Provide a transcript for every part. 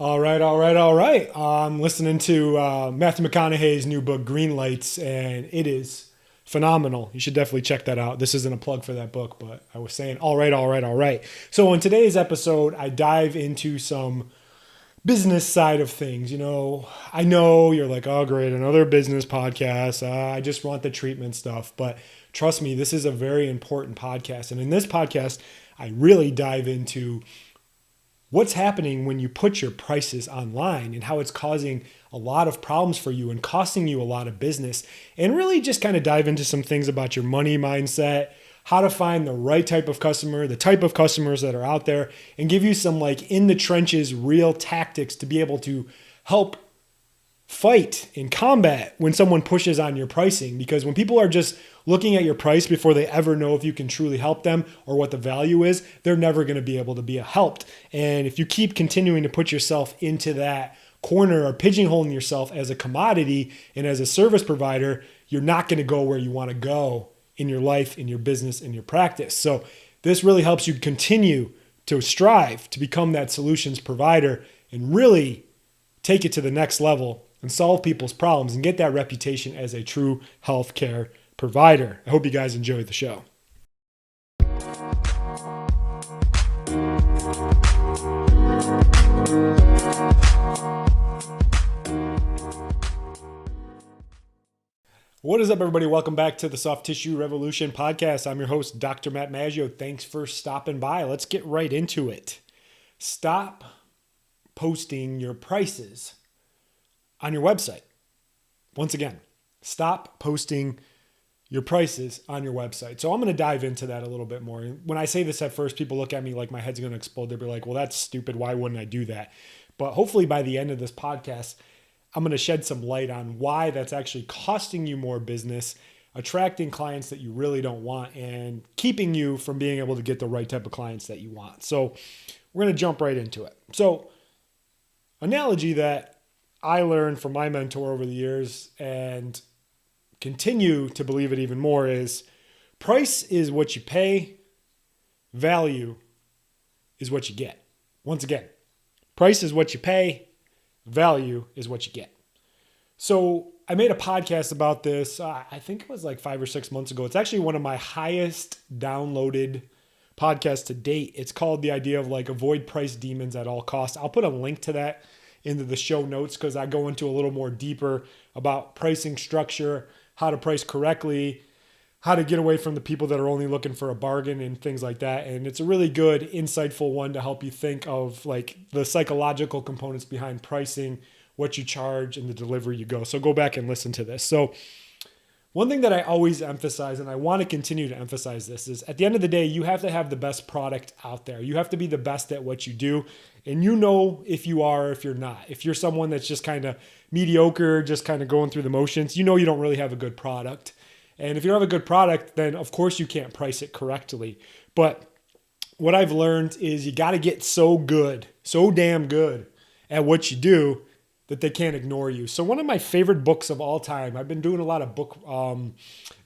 All right, all right, all right. I'm listening to Matthew McConaughey's new book, Green Lights, and it is phenomenal. You should definitely check that out. This isn't a plug for that book, but I was saying, all right, all right, all right. So, in today's episode, I dive into some business side of things. I know you're like, oh, great, another business podcast. I just want the treatment stuff. But trust me, this is a very important podcast. And in this podcast, I really dive into what's happening when you put your prices online and how it's causing a lot of problems for you and costing you a lot of business, and really just kind of dive into some things about your money mindset, how to find the right type of customer, the type of customers that are out there, and give you some like in the trenches real tactics to be able to help fight in combat when someone pushes on your pricing. Because when people are just looking at your price before they ever know if you can truly help them or what the value is, they're never going to be able to be helped. And if you keep continuing to put yourself into that corner or pigeonholing yourself as a commodity and as a service provider, you're not going to go where you want to go in your life, in your business, in your practice. So this really helps you continue to strive to become that solutions provider and really take it to the next level and solve people's problems and get that reputation as a true healthcare provider. I hope you guys enjoyed the show. What is up, everybody? Welcome back to the Soft Tissue Revolution podcast. I'm your host, Dr. Matt Maggio. Thanks for stopping by. Let's get right into it. Stop posting your prices on your website. Once again, stop posting your prices on your website. So I'm going to dive into that a little bit more. When I say this at first, people look at me like my head's going to explode. They'll be like, well, that's stupid. Why wouldn't I do that? But hopefully by the end of this podcast, I'm going to shed some light on why that's actually costing you more business, attracting clients that you really don't want, and keeping you from being able to get the right type of clients that you want. So we're going to jump right into it. So analogy that I learned from my mentor over the years and continue to believe it even more is price is what you pay, value is what you get. Once again, price is what you pay, value is what you get. So I made a podcast about this, I think it was like 5 or 6 months ago. It's actually one of my highest downloaded podcasts to date. It's called The Idea of like Avoid Price Demons at All Costs. I'll put a link to that into the show notes because I go into a little more deeper about pricing structure, how to price correctly, how to get away from the people that are only looking for a bargain and things like that. And it's a really good, insightful one to help you think of like the psychological components behind pricing, what you charge, and the delivery you go. So go back and listen to this. So one thing that I always emphasize, and I want to continue to emphasize this, is at the end of the day, you have to have the best product out there. You have to be the best at what you do. And you know if you are or if you're not. If you're someone that's just kind of mediocre, just kind of going through the motions, you know you don't really have a good product. And if you don't have a good product, then of course you can't price it correctly. But what I've learned is you got to get so good, so damn good at what you do that they can't ignore you. So one of my favorite books of all time, I've been doing a lot of book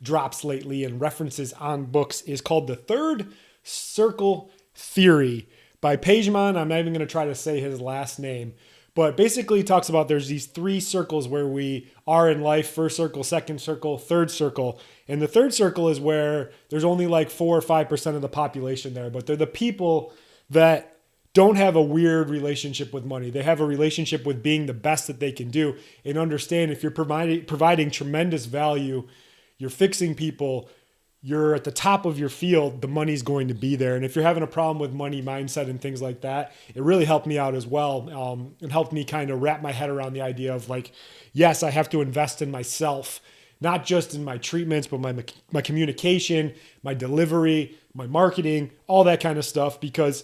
drops lately and references on books, is called The Third Circle Theory by Pageman. I'm not even going to try to say his last name, but basically he talks about there's these 3 circles where we are in life: first circle, second circle, third circle. And the third circle is where there's only like 4 or 5% of the population there, but they're the people that don't have a weird relationship with money. They have a relationship with being the best that they can do, and understand if you're providing tremendous value, you're fixing people, you're at the top of your field, the money's going to be there. And if you're having a problem with money mindset and things like that, it really helped me out as well, and helped me kind of wrap my head around the idea of like, yes, I have to invest in myself, not just in my treatments, but my communication, my delivery, my marketing, all that kind of stuff, because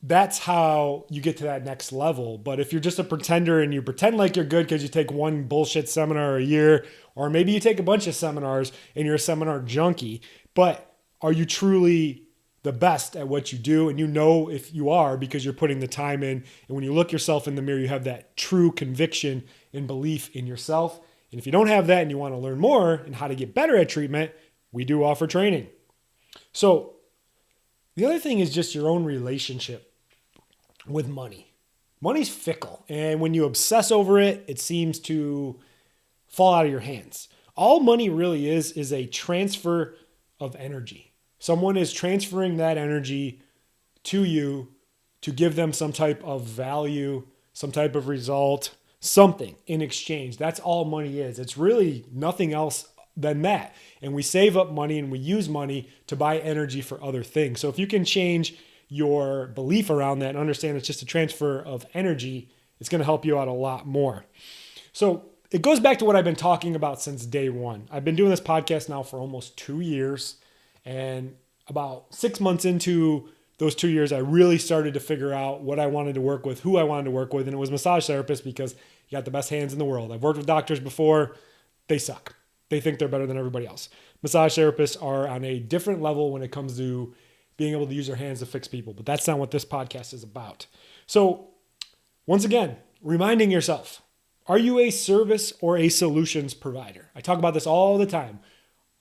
that's how you get to that next level. But if you're just a pretender and you pretend like you're good because you take one bullshit seminar a year, or maybe you take a bunch of seminars and you're a seminar junkie, but are you truly the best at what you do? And you know if you are because you're putting the time in. And when you look yourself in the mirror, you have that true conviction and belief in yourself. And if you don't have that and you want to learn more and how to get better at treatment, we do offer training. So the other thing is just your own relationship with money. money's fickle. And when you obsess over it, it seems to fall out of your hands. All money really is a transfer of energy. Someone is transferring that energy to you to give them some type of value, some type of result, something in exchange. That's all money is. It's really nothing else than that. And we save up money and we use money to buy energy for other things. So if you can change your belief around that and understand it's just a transfer of energy, it's going to help you out a lot more. So it goes back to what I've been talking about since day one. I've been doing this podcast now for almost 2 years. And about 6 months into those 2 years, I really started to figure out what I wanted to work with, who I wanted to work with. And it was massage therapists because you got the best hands in the world. I've worked with doctors before. They suck. They think they're better than everybody else. Massage therapists are on a different level when it comes to being able to use their hands to fix people. But that's not what this podcast is about. So once again, reminding yourself, are you a service or a solutions provider? I talk about this all the time.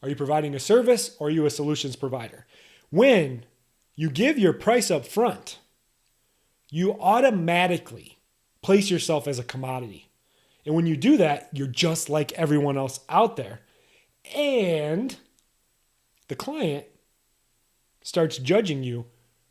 Are you providing a service or are you a solutions provider? When you give your price up front, you automatically place yourself as a commodity. And when you do that, you're just like everyone else out there. And the client starts judging you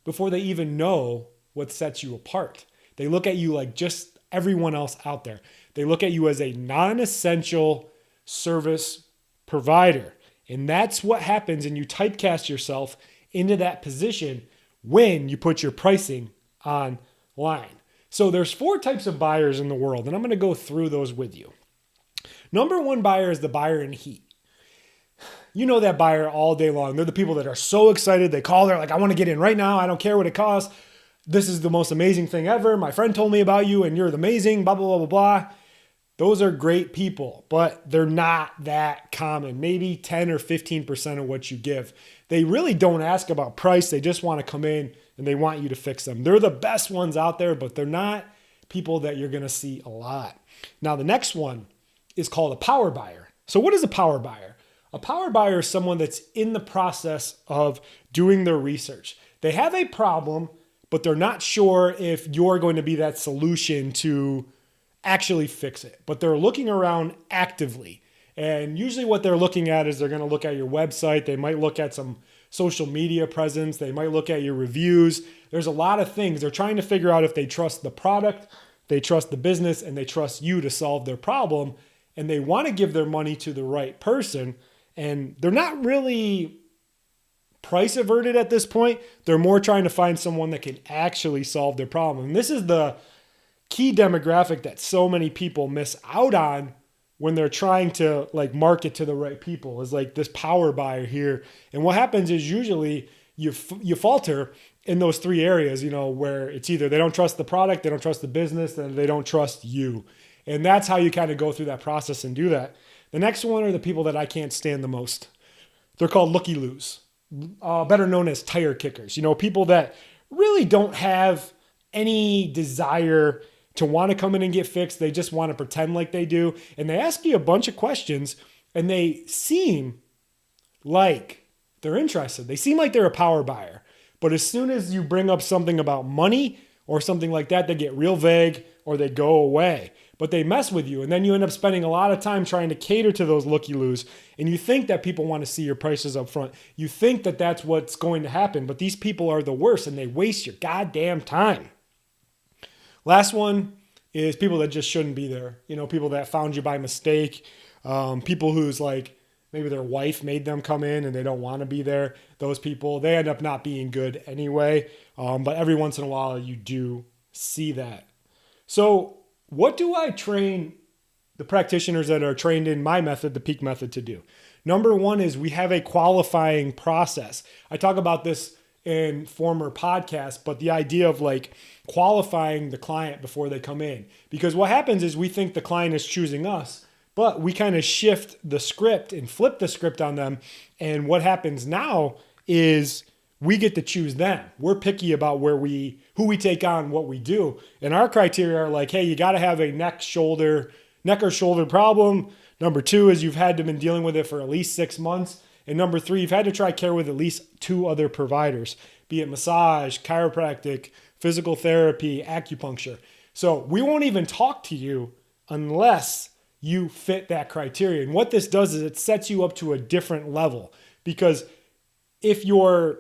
before they even know what sets you apart. They look at you like just everyone else out there. They look at you as a non-essential service provider. And that's what happens, and you typecast yourself into that position when you put your pricing online. So there's 4 types of buyers in the world, and I'm going to go through those with you. Number 1 buyer is the buyer in heat. You know that buyer all day long. They're the people that are so excited. They call, they're like, I want to get in right now. I don't care what it costs. This is the most amazing thing ever. My friend told me about you and you're amazing, blah, blah, blah, blah, blah. Those are great people, but they're not that common. Maybe 10 or 15% of what you give. They really don't ask about price. They just want to come in and they want you to fix them. They're the best ones out there, but they're not people that you're going to see a lot. Now, the next one is called a power buyer. So what is a power buyer? A power buyer is someone that's in the process of doing their research. They have a problem, but they're not sure if you're going to be that solution to actually fix it. But they're looking around actively. And usually what they're looking at is they're going to look at your website. They might look at some social media presence. They might look at your reviews. There's a lot of things. They're trying to figure out if they trust the product, they trust the business, and they trust you to solve their problem. And they want to give their money to the right person. And they're not really price averted at this point. They're more trying to find someone that can actually solve their problem. And this is the key demographic that so many people miss out on when they're trying to market to the right people, is like this power buyer here. And what happens is usually you falter in those 3 areas, where it's either they don't trust the product, they don't trust the business, and they don't trust you. And that's how you kind of go through that process and do that. The next one are the people that I can't stand the most. They're called looky-loos, better known as tire kickers. People that really don't have any desire to want to come in and get fixed. They just want to pretend like they do. And they ask you a bunch of questions and they seem like they're interested. They seem like they're a power buyer. But as soon as you bring up something about money or something like that, they get real vague or they go away. But they mess with you. And then you end up spending a lot of time trying to cater to those looky-loos. And you think that people want to see your prices up front. You think that that's what's going to happen. But these people are the worst and they waste your goddamn time. Last one is people that just shouldn't be there. People that found you by mistake. People who's maybe their wife made them come in and they don't want to be there. Those people, they end up not being good anyway. But every once in a while you do see that. So what do I train the practitioners that are trained in my method, the Peak Method, to do? Number 1 is we have a qualifying process. I talk about this in former podcasts, but the idea of qualifying the client before they come in. Because what happens is we think the client is choosing us, but we kind of shift the script and flip the script on them. And what happens now is we get to choose them. We're picky about who we take on, what we do. And our criteria are hey, you got to have a neck or shoulder problem. Number 2 is you've had to been dealing with it for at least 6 months. And number 3, you've had to try care with at least 2 other providers, be it massage, chiropractic, physical therapy, acupuncture. So we won't even talk to you unless you fit that criteria. And what this does is it sets you up to a different level, because if you're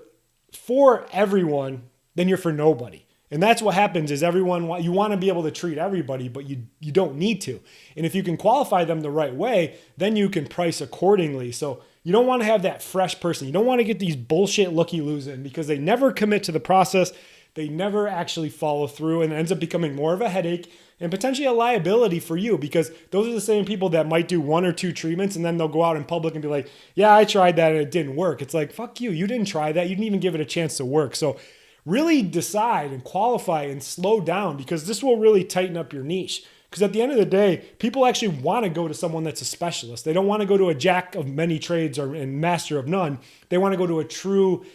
for everyone, then you're for nobody. And that's what happens is you want to be able to treat everybody, but you don't need to. And if you can qualify them the right way, then you can price accordingly. So you don't want to have that fresh person. You don't want to get these bullshit looky-loos in, because they never commit to the process. They never actually follow through, and it ends up becoming more of a headache and potentially a liability for you, because those are the same people that might do 1 or 2 treatments and then they'll go out in public and be like, yeah, I tried that and it didn't work. It's like, fuck you. You didn't try that. You didn't even give it a chance to work. So really decide and qualify and slow down, because this will really tighten up your niche. Because at the end of the day, people actually want to go to someone that's a specialist. They don't want to go to a jack of many trades and master of none. They want to go to a true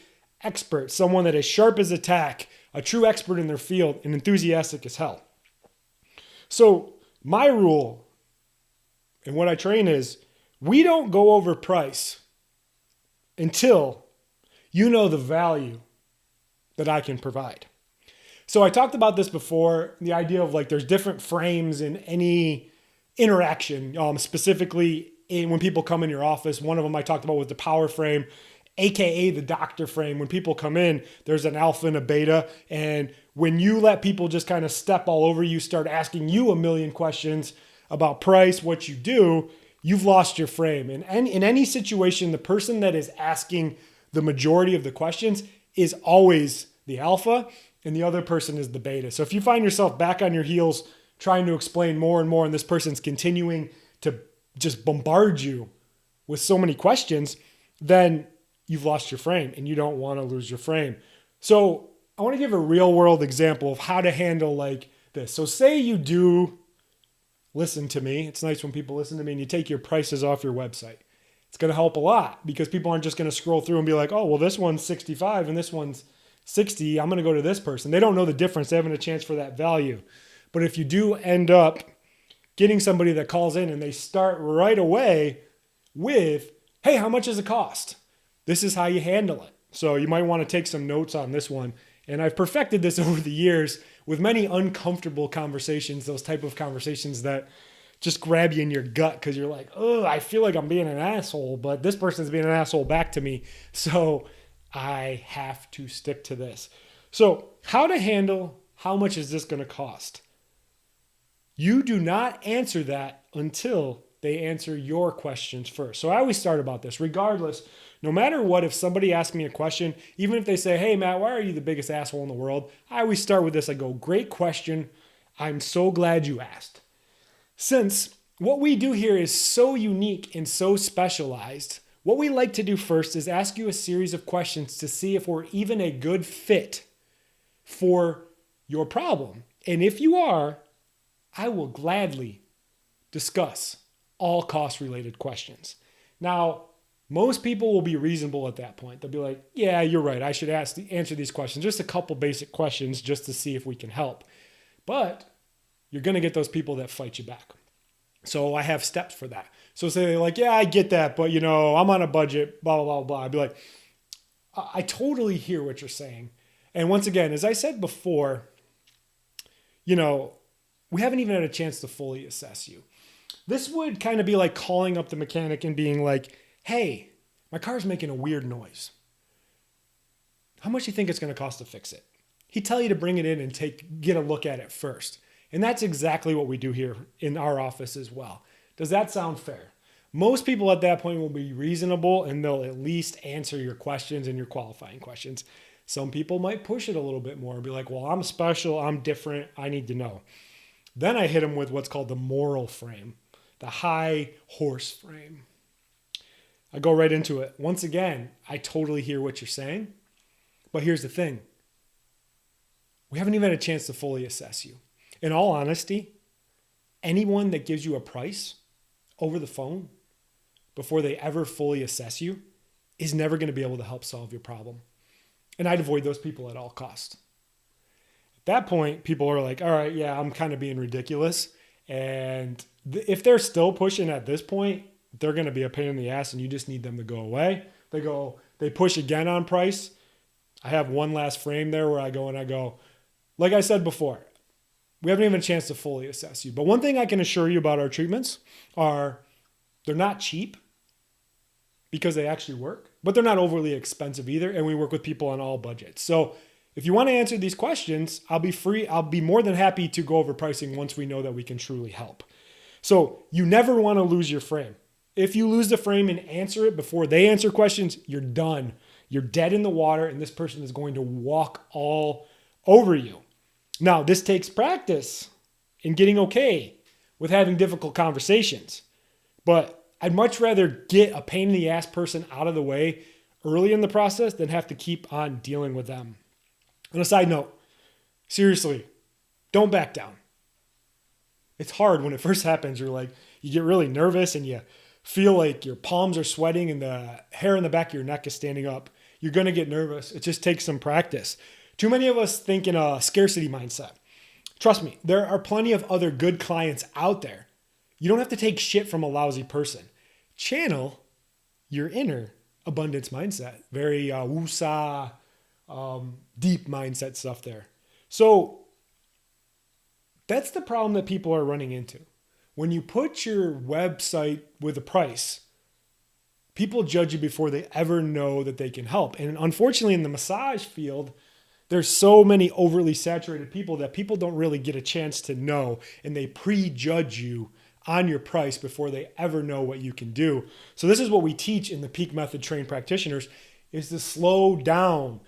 expert, someone that is sharp as a tack, a true expert in their field, and enthusiastic as hell. So my rule and what I train is, we don't go over price until you know the value that I can provide. So I talked about this before, the idea of like there's different frames in any interaction, specifically when people come in your office. One of them I talked about was the power frame, AKA the doctor frame. When people come in, there's an alpha and a beta. And when you let people just kind of step all over you, start asking you a million questions about price, what you do, you've lost your frame. And in any situation, the person that is asking the majority of the questions is always the alpha, and the other person is the beta. So if you find yourself back on your heels trying to explain more and more, and this person's continuing to just bombard you with so many questions, then you've lost your frame, and you don't want to lose your frame. So I want to give a real world example of how to handle like this. So say you do listen to me. It's nice when people listen to me and you take your prices off your website. It's going to help a lot, because people aren't just going to scroll through and be like, oh, well, this one's 65 and this one's 60. I'm going to go to this person. They don't know the difference. They haven't a chance for that value. But if you do end up getting somebody that calls in and they start right away with, hey, how much does it cost? This is how you handle it. So you might want to take some notes on this one. And I've perfected this over the years with many uncomfortable conversations, those type of conversations that just grab you in your gut because you're like, oh, I feel like I'm being an asshole, but this person's being an asshole back to me. So I have to stick to this. So how to handle, how much is this going to cost? You do not answer that until they answer your questions first. So I always start about this, regardless, no matter what, if somebody asks me a question, even if they say, hey, Matt, why are you the biggest asshole in the world? I always start with this. I go, great question. I'm so glad you asked. Since what we do here is so unique and so specialized, what we like to do first is ask you a series of questions to see if we're even a good fit for your problem. And if you are, I will gladly discuss all cost-related questions. Now, most people will be reasonable at that point. They'll be like, yeah, you're right. I should answer these questions. Just a couple basic questions just to see if we can help. But you're going to get those people that fight you back. So I have steps for that. So say they're like, yeah, I get that, but I'm on a budget, blah, blah, blah, blah. I'd be like, I totally hear what you're saying. And once again, as I said before, we haven't even had a chance to fully assess you. This would kind of be like calling up the mechanic and being like, hey, my car's making a weird noise. How much do you think it's going to cost to fix it? He'd tell you to bring it in and get a look at it first. And that's exactly what we do here in our office as well. Does that sound fair? Most people at that point will be reasonable, and they'll at least answer your questions and your qualifying questions. Some people might push it a little bit more and be like, well, I'm special, I'm different, I need to know. Then I hit them with what's called the moral frame, the high horse frame. I go right into it. Once again, I totally hear what you're saying, but here's the thing. We haven't even had a chance to fully assess you. In all honesty, anyone that gives you a price over the phone before they ever fully assess you is never going to be able to help solve your problem. And I'd avoid those people at all costs. At that point, people are like, all right, yeah, I'm kind of being ridiculous. And if they're still pushing at this point, they're going to be a pain in the ass and you just need them to go away. They push again on price. I have one last frame there where I go, like I said before, we haven't even had a chance to fully assess you. But one thing I can assure you about our treatments are they're not cheap because they actually work, but they're not overly expensive either. And we work with people on all budgets. So if you want to answer these questions, I'll be more than happy to go over pricing once we know that we can truly help. So you never want to lose your frame. If you lose the frame and answer it before they answer questions, you're done. You're dead in the water, and this person is going to walk all over you. Now, this takes practice in getting okay with having difficult conversations. But I'd much rather get a pain in the ass person out of the way early in the process than have to keep on dealing with them. On a side note, seriously, don't back down. It's hard when it first happens. You get really nervous and you feel like your palms are sweating and the hair in the back of your neck is standing up. You're going to get nervous. It just takes some practice. Too many of us think in a scarcity mindset. Trust me, there are plenty of other good clients out there. You don't have to take shit from a lousy person. Channel your inner abundance mindset. Very woo-saw, deep mindset stuff there. So that's the problem that people are running into. When you put your website with a price, people judge you before they ever know that they can help. And unfortunately, in the massage field, there's so many overly saturated people that people don't really get a chance to know, and they prejudge you on your price before they ever know what you can do. So this is what we teach in the Peak Method trained practitioners, is to slow down.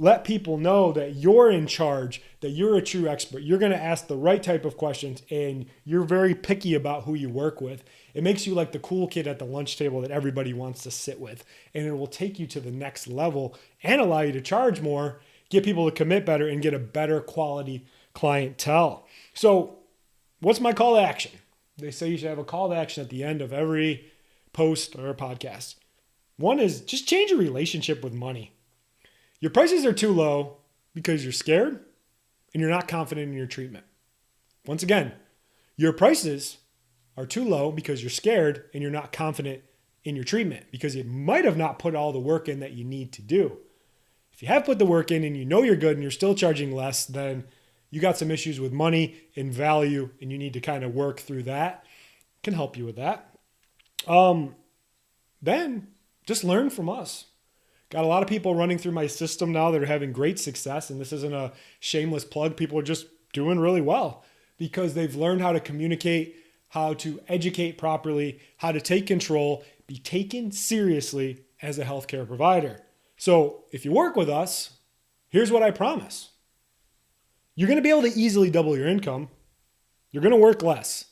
Let people know that you're in charge, that you're a true expert. You're going to ask the right type of questions, and you're very picky about who you work with. It makes you like the cool kid at the lunch table that everybody wants to sit with, and it will take you to the next level and allow you to charge more, get people to commit better, and get a better quality clientele. So what's my call to action? They say you should have a call to action at the end of every post or podcast. One is just change your relationship with money. Your prices are too low because you're scared and you're not confident in your treatment. Once again, your prices are too low because you're scared and you're not confident in your treatment because you might have not put all the work in that you need to do. If you have put the work in and you know you're good and you're still charging less, then you got some issues with money and value, and you need to kind of work through that. Can help you with that. Then just learn from us. Got a lot of people running through my system now that are having great success, and this isn't a shameless plug. People are just doing really well because they've learned how to communicate, how to educate properly, how to take control, be taken seriously as a healthcare provider. So if you work with us, here's what I promise. You're going to be able to easily double your income. You're going to work less,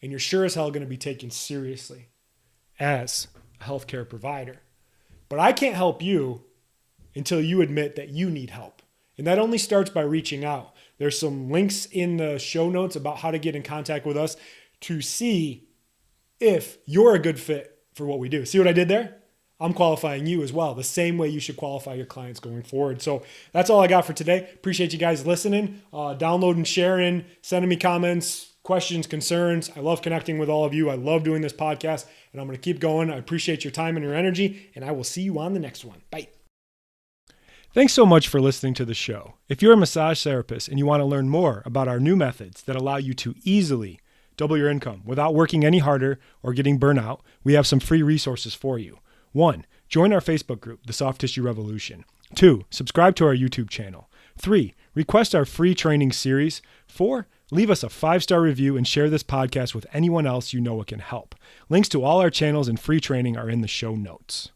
and you're sure as hell going to be taken seriously as a healthcare provider. But I can't help you until you admit that you need help. And that only starts by reaching out. There's some links in the show notes about how to get in contact with us to see if you're a good fit for what we do. See what I did there? I'm qualifying you as well, the same way you should qualify your clients going forward. So that's all I got for today. Appreciate you guys listening, downloading, sharing, sending me comments, questions, concerns. I love connecting with all of you. I love doing this podcast, and I'm going to keep going. I appreciate your time and your energy, and I will see you on the next one. Bye. Thanks so much for listening to the show. If you're a massage therapist and you want to learn more about our new methods that allow you to easily double your income without working any harder or getting burnout, we have some free resources for you. 1, join our Facebook group, The Soft Tissue Revolution. 2, subscribe to our YouTube channel. 3, request our free training series. 4, leave us a 5-star review and share this podcast with anyone else you know it can help. Links to all our channels and free training are in the show notes.